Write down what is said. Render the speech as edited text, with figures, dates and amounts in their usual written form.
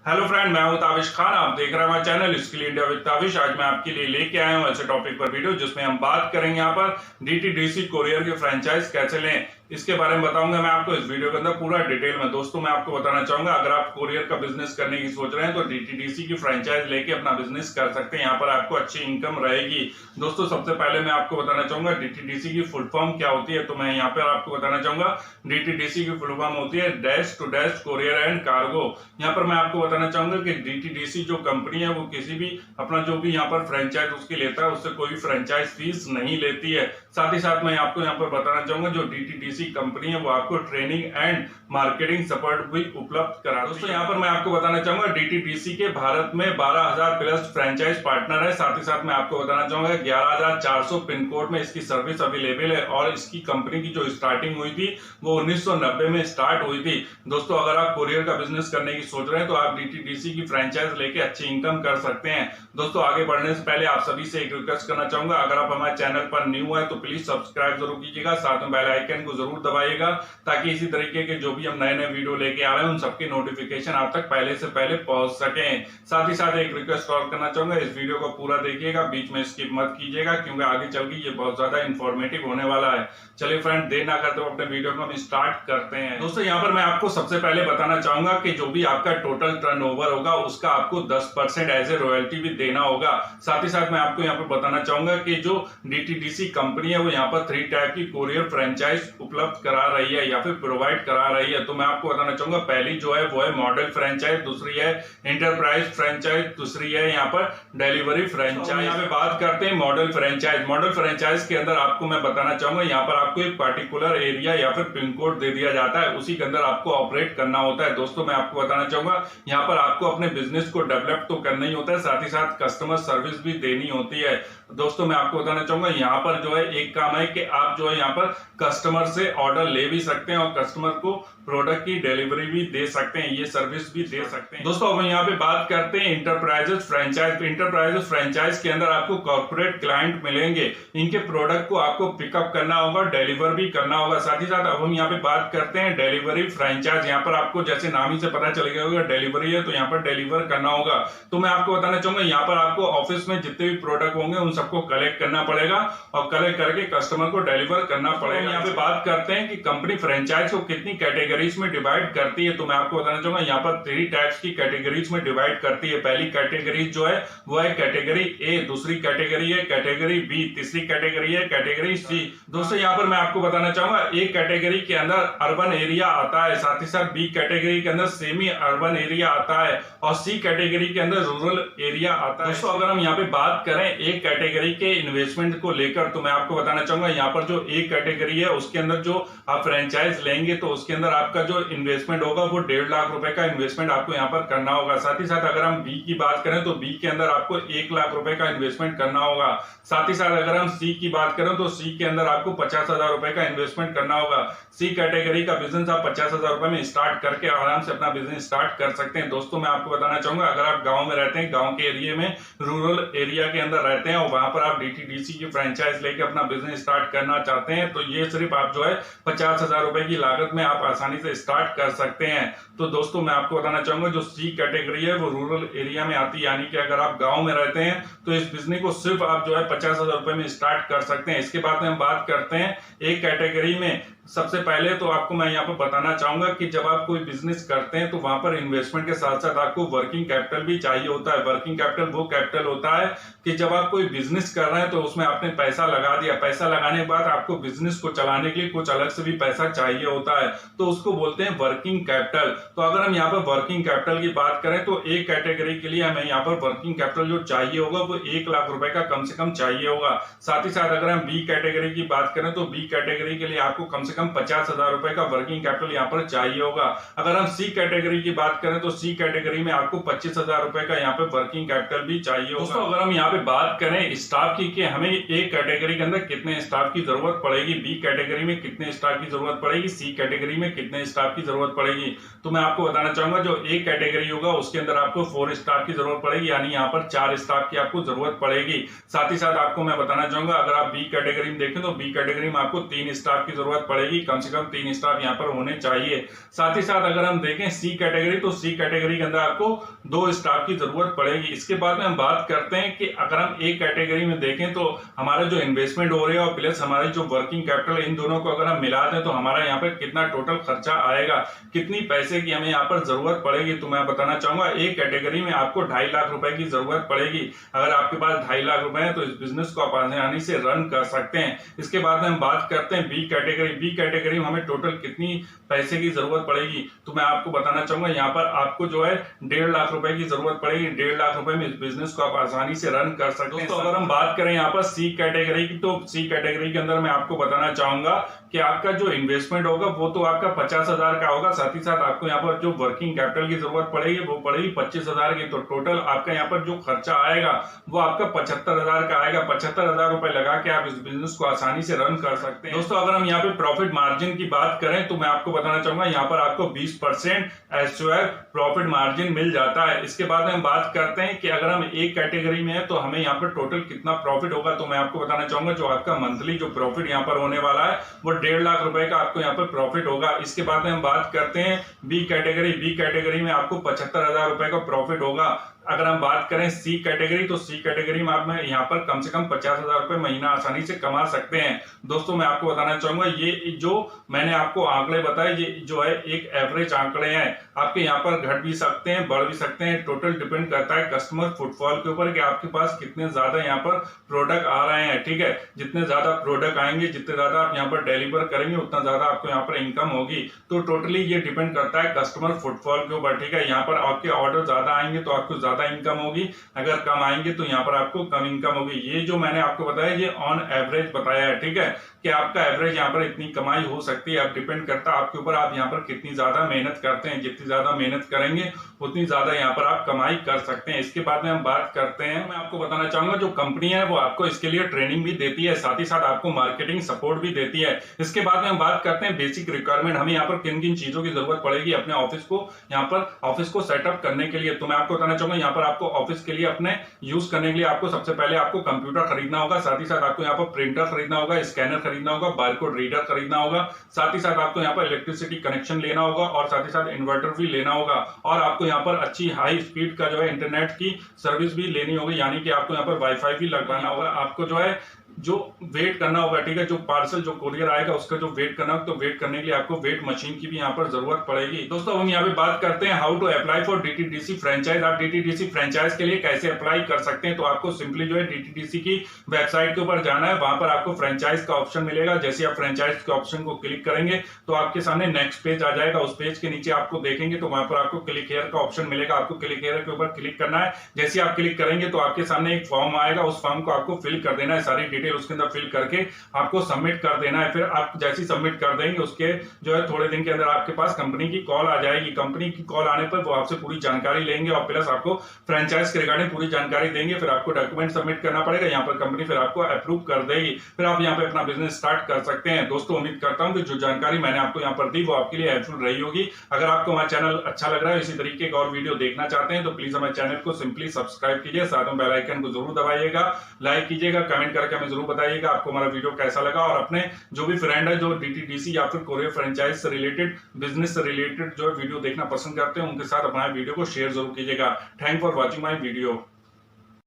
Hello friend, मैं हूं ताबिश खान। आप देख रहे हैं हमारा channel skill India with Tabish. आज मैं आपके लिए लेके आया हूं ऐसे टॉपिक पर वीडियो जिसमें हम बात करेंगे यहाँ पर डीटीडीसी कोरियर के फ्रेंचाइज कैसे लें, इसके बारे में बताऊंगा मैं आपको इस वीडियो के अंदर पूरा डिटेल में। दोस्तों, मैं आपको बताना चाहूंगा, अगर आप कोरियर का बिजनेस करने की सोच रहे हैं तो डीटीडीसी की फ्रेंचाइज लेके अपना बिजनेस कर सकते हैं। यहाँ पर आपको अच्छी इनकम रहेगी। दोस्तों, सबसे पहले मैं आपको बताना चाहूंगा डीटीडीसी की फुल फॉर्म क्या होती है। तो मैं यहाँ पर आपको बताना चाहूंगा डीटीडीसी की फुल फॉर्म होती है desk to desk courier and cargo. यहाँ पर मैं आपको बताना चाहूंगा कि डीटीडीसी जो कंपनी है वो किसी भी अपना जो भी यहाँ पर फ्रेंचाइज उसकी लेता है उससे कोई फ्रेंचाइज फीस नहीं लेती है। साथ ही साथ मैं आपको यहाँ पर बताना चाहूंगा जो डीटीडीसी कंपनी है वो आपको ट्रेनिंग एंड मार्केटिंग सपोर्ट भी उपलब्ध करा। दोस्तों, यहाँ पर मैं आपको बताना चाहूंगा डीटीडीसी के भारत में 12,000 प्लस फ्रेंचाइज पार्टनर है। साथ ही साथ मैं आपको बताना चाहूंगा 11,400 पिन कोड में इसकी सर्विस अवेलेबल है और इसकी कंपनी की जो स्टार्टिंग हुई थी वो 1990 में स्टार्ट हुई थी। दोस्तों, अगर आप कोरियर का बिजनेस करने की सोच रहे हैं तो आप डीटीडीसी की फ्रेंचाइज लेके अच्छी इनकम कर सकते हैं। दोस्तों, आगे बढ़ने से पहले आप सभी से एक रिक्वेस्ट करना चाहूंगा, अगर आप हमारे चैनल पर न्यू है तो प्लीज सब्सक्राइब जरूर कीजिएगा, साथ में बेल आइकन को जरूर दबाइएगा ताकि इसी तरीके के जो भी हम नए नए वीडियो लेके आ रहे हैं उन सबके नोटिफिकेशन आप तक पहले से पहले पहुंच सके। साथ ही साथ एक रिक्वेस्ट और करना चाहूंगा, इस वीडियो को पूरा देखिएगा, बीच में स्किप मत कीजिएगा क्योंकि आगे चल के ये बहुत ज्यादा इंफॉर्मेटिव होने वाला है। चलिए फ्रेंड, देर ना करते हुए अपने वीडियो को हम स्टार्ट करते हैं। दोस्तों, यहाँ पर मैं आपको सबसे पहले बताना चाहूंगा कि जो भी आपका टोटल टर्नओवर होगा उसका आपको 10% एज ए रॉयल्टी भी देना होगा। साथ ही साथ मैं आपको यहाँ पर बताना चाहूंगा कि जो डीटीडीसी कंपनी है वो यहाँ पर 3 टाइप की कोरियर फ्रेंचाइज उपलब्ध करा रही है या फिर प्रोवाइड करा रही है। तो मैं आपको बताना चाहूंगा, पहली जो है वो है मॉडल फ्रेंचाइज, दूसरी है इंटरप्राइज फ्रेंचाइज, दूसरी है यहाँ पर डिलीवरी फ्रेंचाइज। यहाँ पे बात करते हैं मॉडल फ्रेंचाइज। मॉडल फ्रेंचाइज के अंदर आपको मैं बताना चाहूंगा, यहाँ पर आपको एक पर्टिकुलर एरिया या फिर पिन कोड दे दिया जाता है, उसी के अंदर आपको ऑपरेट करना होता है। दोस्तों, मैं आपको बताना चाहूंगा यहाँ पर आपको अपने बिजनेस को डेवलप तो करना ही होता है, साथ ही साथ कस्टमर सर्विस भी देनी होती है। दोस्तों, मैं आपको बताना चाहूंगा यहाँ पर जो है एक काम है कि आप जो है यहाँ पर कस्टमर से ऑर्डर ले भी सकते हैं और कस्टमर को प्रोडक्ट की डिलीवरी भी दे सकते हैं, ये सर्विस भी दे सकते हैं। दोस्तों, अब यहाँ पे बात करते हैं इंटरप्राइजेस फ्रेंचाइज। इंटरप्राइजेस फ्रेंचाइज के अंदर आपको कॉर्पोरेट क्लाइंट मिलेंगे, इनके प्रोडक्ट को आपको पिकअप करना होगा, डिलीवर भी करना होगा। साथ ही साथ अब हम यहाँ पे बात करते हैं डिलीवरी फ्रेंचाइज। यहाँ पर आपको जैसे नाम ही से पता चल गया होगा डिलीवरी है तो यहाँ पर डिलीवर करना होगा। तो मैं आपको बताना चाहूंगा यहाँ पर आपको ऑफिस में जितने भी प्रोडक्ट होंगे उन सबको कलेक्ट करना पड़ेगा और कलेक्ट करके कस्टमर को डिलीवर करना पड़ेगा। यहाँ पे बात करते हैं कि कंपनी फ्रेंचाइज को कितनी कैटेगरीज में डिवाइड करती है। तो मैं आपको बताना चाहूंगा यहाँ पर 3 टाइप्स की कैटेगरीज में डिवाइड करती है। पहली कैटेगरी जो है वो है कैटेगरी ए, दूसरी कैटेगरी है कैटेगरी बी, तीसरी कैटेगरी है कैटेगरी सी। दोस्तों, यहाँ पर मैं आपको बताना चाहूंगा ए कैटेगरी के अंदर अर्बन एरिया आता है, साथ ही साथ बी कैटेगरी के अंदर सेमी अर्बन एरिया आता है और सी कैटेगरी के अंदर रूरल एरिया आता है। दोस्तों, अगर हम यहाँ पे बात करें ए कैटेगरी के इन्वेस्टमेंट को लेकर तो मैं आपको बताना चाहूंगा यहाँ पर जो ए कैटेगरी है उसके अंदर जो आप फ्रेंचाइज लेंगे तो उसके अंदर आपका जो इन्वेस्टमेंट होगा वो 1.5 लाख रुपए का इन्वेस्टमेंट आपको यहाँ पर करना होगा। साथ ही साथ अगर हम बी की बात करें तो बी के अंदर आपको 1 लाख रुपए का इन्वेस्टमेंट करना होगा। साथ ही साथ अगर हम सी की बात करें तो सी के अंदर आपको 50,000 रुपए का इन्वेस्टमेंट करना होगा। सी कैटेगरी का बिजनेस आप 50,000 रुपए में स्टार्ट करके आराम से अपना बिजनेस स्टार्ट कर सकते हैं। दोस्तों, मैं आपको बताना चाहूंगा, अगर आप गांव में रहते हैं, गांव के एरिया में रूरल एरिया के अंदर रहते हैं और वहां पर आप डीटीडीसी की फ्रेंचाइज लेके अपना बिजनेस स्टार्ट करना चाहते हैं तो ये सिर्फ आप जो है 50,000 रुपए की लागत में आप आसानी से स्टार्ट कर सकते हैं। तो दोस्तों, मैं आपको बताना चाहूंगा जो सी कैटेगरी है वो रूरल एरिया में आती है, यानी कि अगर आप गांव में रहते हैं तो इस बिजनेस को सिर्फ आप जो है 50,000 रुपए में स्टार्ट कर सकते हैं। इसके बाद में हम बात करते हैं एक कैटेगरी में। सबसे पहले तो आपको मैं यहाँ पर बताना चाहूंगा कि जब आप कोई बिजनेस करते हैं तो वहां पर इन्वेस्टमेंट के साथ साथ आपको वर्किंग कैपिटल भी चाहिए होता है। वर्किंग कैपिटल वो कैपिटल होता है कि जब आप कोई बिजनेस कर रहे हैं तो उसमें आपने पैसा लगा दिया, पैसा लगाने के बाद आपको बिजनेस को चलाने के लिए कुछ अलग से भी पैसा चाहिए होता है, तो उसको बोलते हैं वर्किंग कैपिटल। तो अगर हम यहाँ पर वर्किंग कैपिटल की बात करें तो एक कैटेगरी के लिए हमें यहाँ पर वर्किंग कैपिटल जो चाहिए होगा वो 1 लाख रुपए का कम से कम चाहिए होगा। साथ ही साथ अगर हम बी कैटेगरी की बात करें तो बी कैटेगरी के लिए आपको कम से कम 50,000 रुपए का वर्किंग कैपिटल यहाँ पर चाहिए होगा। अगर हम सी कैटेगरी की बात करें तो सी कैटेगरी में आपको 25,000 रुपए का यहाँ पे वर्किंग कैपिटल भी चाहिए होगा। दोस्तों, अगर हम यहाँ पे बात करें स्टाफ की कि हमें ए कैटेगरी के अंदर कितने स्टाफ की जरूरत पड़ेगी, बी कैटेगरी में कितने स्टाफ की जरूरत पड़ेगी, सी कैटेगरी में कितने स्टाफ की जरूरत पड़ेगी, तो मैं आपको बताना चाहूंगा जो ए कैटेगरी होगा उसके अंदर आपको 4 स्टाफ की जरूरत पड़ेगी, यानी यहाँ पर 4 स्टाफ की आपको जरूरत पड़ेगी। साथ ही साथ आपको मैं बताना चाहूंगा अगर आप बी कैटेगरी में देखें तो बी कैटेगरी में आपको 3 स्टाफ की जरूरत पड़ेगी। पड़ेगी, कम से कम 3 स्टाफ यहाँ पर होने चाहिए। साथ ही साथ अगर हम देखें सी कैटेगरी, तो सी कैटेगरी के अंदर आपको 2 स्टाफ की जरूरत पड़ेगी। इसके बाद में हम बात करते हैं कि अगर हम ए कैटेगरी में देखें तो हमारा जो इन्वेस्टमेंट हो रही है और प्लस हमारी जो वर्किंग कैपिटल, इन दोनों को अगर हम मिला दें तो हमारा यहाँ पर कितना टोटल खर्चा आएगा, कितनी पैसे की हमें यहाँ पर जरूरत पड़ेगी, तो मैं बताना चाहूंगा ए कैटेगरी में आपको 2.5 लाख रुपए की जरूरत पड़ेगी। अगर आपके पास 2.5 लाख रुपए है तो इस बिजनेस को आप आसानी से रन कर सकते हैं। इसके बाद में हम बात करते हैं बी कैटेगरी। बी कैटेगरी में हमें टोटल कितनी पैसे की जरूरत पड़ेगी, तो मैं आपको बताना चाहूंगा यहाँ पर आपको जो है 1.5 लाख रुपए की जरूरत पड़ेगी। 1.5 लाख रुपए में इस बिजनेस को आप आसानी से रन कर सकते हैं। तो अगर हम बात करें यहाँ पर सी कैटेगरी की, तो सी कैटेगरी के अंदर मैं आपको बताना चाहूंगा कि आपका जो इन्वेस्टमेंट होगा वो तो आपका 50,000 का होगा। साथ ही साथ आपको यहाँ पर जो वर्किंग कैपिटल की जरूरत पड़ेगी वो पड़ेगी 25,000 की। तो टोटल आपका यहाँ पर जो खर्चा आएगा वो आपका 75,000 का आएगा। 75,000 रुपए लगा के आप इस बिजनेस को आसानी से रन कर सकते हैं। दोस्तों अगर हम यहाँ पे प्रॉफिट मार्जिन की बात करें तो मैं आपको बताना चाहूंगा यहाँ पर आपको 20% एश्योर प्रॉफिट मार्जिन मिल जाता है। इसके बाद हम बात करते हैं कि अगर हम एक कैटेगरी में है तो हमें यहाँ पर टोटल कितना प्रॉफिट होगा, तो मैं आपको बताना चाहूंगा जो आपका मंथली जो प्रॉफिट यहाँ पर होने वाला है वो 1.5 लाख रुपए का आपको यहाँ पर प्रॉफिट होगा। इसके बाद में हम बात करते हैं बी कैटेगरी। बी कैटेगरी में आपको 75,000 रुपए का प्रॉफिट होगा। अगर हम बात करें सी कैटेगरी, तो सी कैटेगरी में आप यहाँ पर कम से कम 50,000 रुपए महीना आसानी से कमा सकते हैं। दोस्तों मैं आपको बताना चाहूंगा ये जो मैंने आपको आंकड़े बताए ये जो है एक एवरेज आंकड़े हैं, आपके यहाँ पर घट भी सकते हैं बढ़ भी सकते हैं। टोटल डिपेंड करता है कस्टमर फुटफॉल के ऊपर कि आपके पास कितने ज्यादा यहाँ पर प्रोडक्ट आ रहे हैं। ठीक है, जितने ज्यादा प्रोडक्ट आएंगे, जितने ज्यादा आप यहाँ पर डिलीवर करेंगे उतना ज्यादा आपको यहाँ पर इनकम होगी। तो टोटली ये डिपेंड करता है कस्टमर फुटफॉल के ऊपर। ठीक है, यहाँ पर आपके ऑर्डर ज्यादा आएंगे तो आपको ज्यादा इनकम होगी, अगर कम आएंगे तो यहाँ पर आपको कम इनकम होगी। ये जो मैंने आपको बताया ये ऑन एवरेज बताया है। ठीक है, कि आपका एवरेज यहाँ पर इतनी कमाई हो सकती है। अब डिपेंड करता है आपके ऊपर, आप यहाँ पर कितनी ज्यादा मेहनत करते हैं। जितनी ज्यादा मेहनत करेंगे उतनी ज्यादा यहाँ पर आप कमाई कर सकते हैं। इसके बाद में हम बात करते हैं, मैं आपको बताना चाहूंगा जो कंपनी है वो आपको इसके लिए ट्रेनिंग भी देती है, साथ ही साथ आपको मार्केटिंग सपोर्ट भी देती है। इसके बाद में हम बात करते हैं बेसिक रिक्वायरमेंट, हमें यहाँ पर किन किन चीजों की जरूरत पड़ेगी अपने ऑफिस को यहाँ पर ऑफिस को सेटअप करने के लिए। तो मैं आपको बताना चाहूंगा यहाँ पर आपको ऑफिस के लिए अपने यूज करने के लिए आपको सबसे पहले आपको कंप्यूटर खरीदना होगा, साथ ही साथ आपको यहाँ पर प्रिंटर खरीदना होगा, स्कैनर खरीदना होगा, बारकोड रीडर खरीदना होगा, साथ ही साथ आपको यहाँ पर इलेक्ट्रिसिटी कनेक्शन लेना होगा और साथ ही साथ इन्वर्टर भी लेना होगा और आपको यहाँ पर अच्छी हाई स्पीड का जो है इंटरनेट की सर्विस भी लेनी होगी, यानी कि आपको यहाँ पर वाईफाई भी लगवाना होगा। आपको जो है जो वेट करना होगा, ठीक है, जो पार्सल जो कोरियर आएगा उसका जो वेट करना होगा, तो वेट करने के लिए आपको वेट मशीन की भी यहाँ पर जरूरत पड़ेगी। दोस्तों हम यहाँ पे बात करते हैं how to apply for DTDC franchise. आप डीटीडीसी फ्रेंचाइज के लिए कैसे अप्लाई कर सकते हैं, तो आपको सिंपली जो है डीटीडीसी की वेबसाइट के ऊपर जाना है, वहां पर आपको फ्रेंचाइज का ऑप्शन मिलेगा। जैसे आप फ्रेंचाइज के ऑप्शन को क्लिक करेंगे तो आपके सामने नेक्स्ट पेज आ जाएगा। उस पेज के नीचे आपको देखेंगे तो वहां पर आपको क्लिक हेयर का ऑप्शन मिलेगा, आपको क्लिक हेयर के ऊपर क्लिक करना है। जैसे आप क्लिक करेंगे तो आपके सामने एक फॉर्म आएगा, उस फॉर्म को आपको फिल कर देना है, सारी डिटेल उसके अंदर फिल करके आपको सबमिट कर देना है। फिर आप जैसे सबमिट कर देंगे उसके जो है थोड़े दिन के अंदर आपके पास कंपनी की कॉल आ जाएगी। कंपनी की कॉल आने पर वो आपसे पूरी जानकारी लेंगे और प्लस आपको फ्रेंचाइज के रिगार्डिंग पूरी जानकारी देंगे। फिर आपको डॉक्यूमेंट सबमिट करना पड़ेगा, यहाँ पर कंपनी फिर आपको अप्रूव कर देगी, फिर आप यहाँ पे अपना बिजनेस स्टार्ट कर सकते हैं। दोस्तों उम्मीद करता हूँ कि जो जानकारी मैंने आपको यहाँ पर दी वो आपके लिए हेल्पफुल रही होगी। अगर आपको हमारा चैनल अच्छा लग रहा है, इसी तरीके का और वीडियो देखना चाहते हैं तो प्लीज हमारे चैनल को सिंपली सब्सक्राइब कीजिए, साथ में बेल आइकन को जरूर दबाइएगा, लाइक कीजिएगा, कमेंट करके हमें जरूर बताइएगा आपको हमारा वीडियो कैसा लगा। और अपने जो भी फ्रेंड है जो डीटीडीसी या फिर कोरियर फ्रेंचाइज से रिलेटेड बिजनेस से रिलेटेड जो वीडियो देखना पसंद करते हैं उनके साथ अपना वीडियो को शेयर जरूर कीजिएगा। Thank for watching my video.